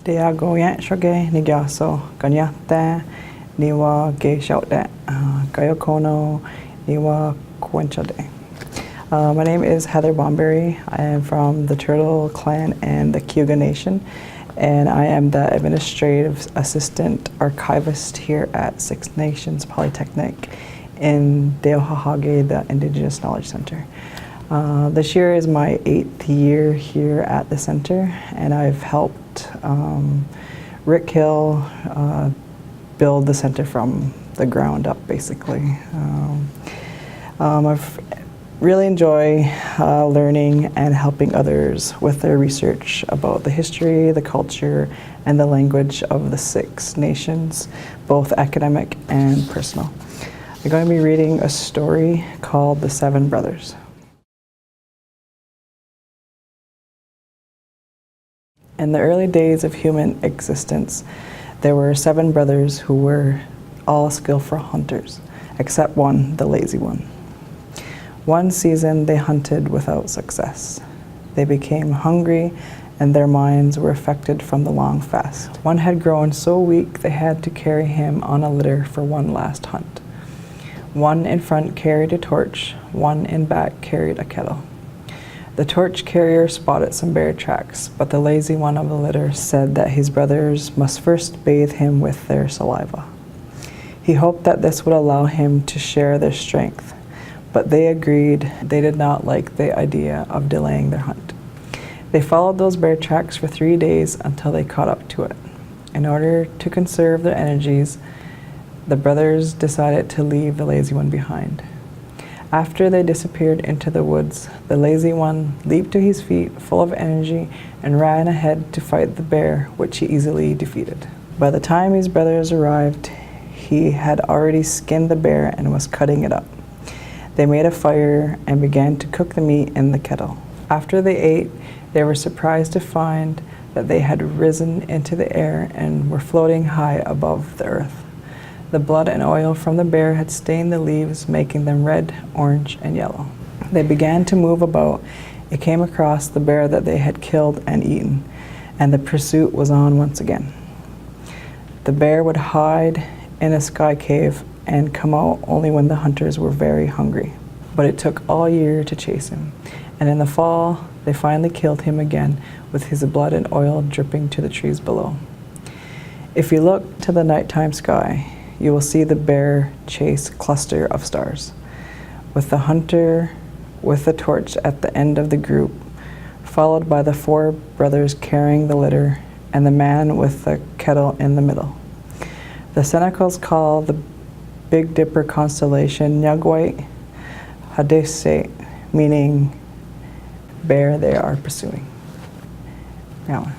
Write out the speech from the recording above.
Deyohahá shoge nigyaso ganyate niwa ge shoute gayokono niwa quenchade. My name is Heather Bomberry. I am from the Turtle Clan and the Cayuga Nation, and I am the Administrative Assistant Archivist here at Six Nations Polytechnic in Deyohahá, the Indigenous Knowledge Centre. This year is my 8th year here at the centre, and I've helped Rick Hill build the centre from the ground up, basically. I've really enjoy learning and helping others with their research about the history, the culture, and the language of the Six Nations, both academic and personal. I'm going to be reading a story called The Seven Brothers. In the early days of human existence, there were 7 brothers who were all skillful hunters, except one, the lazy one. One season they hunted without success. They became hungry and their minds were affected from the long fast. One had grown so weak they had to carry him on a litter for one last hunt. One in front carried a torch, one in back carried a kettle. The torch carrier spotted some bear tracks, but the lazy one of the litter said that his brothers must first bathe him with their saliva. He hoped that this would allow him to share their strength, but they agreed they did not like the idea of delaying their hunt. They followed those bear tracks for 3 days until they caught up to it. In order to conserve their energies, the brothers decided to leave the lazy one behind. After they disappeared into the woods, the lazy one leaped to his feet full of energy and ran ahead to fight the bear, which he easily defeated. By the time his brothers arrived, he had already skinned the bear and was cutting it up. They made a fire and began to cook the meat in the kettle. After they ate, they were surprised to find that they had risen into the air and were floating high above the earth. The blood and oil from the bear had stained the leaves, making them red, orange, and yellow. They began to move about and came across the bear that they had killed and eaten, and the pursuit was on once again. The bear would hide in a sky cave and come out only when the hunters were very hungry. But it took all year to chase him, and in the fall they finally killed him again with his blood and oil dripping to the trees below. If you look to the nighttime sky, you will see the bear chase cluster of stars, with the hunter with the torch at the end of the group, followed by the 4 brothers carrying the litter and the man with the kettle in the middle. The Senecals call the Big Dipper constellation Nyagwait Haudenosaunee, meaning bear they are pursuing. Now.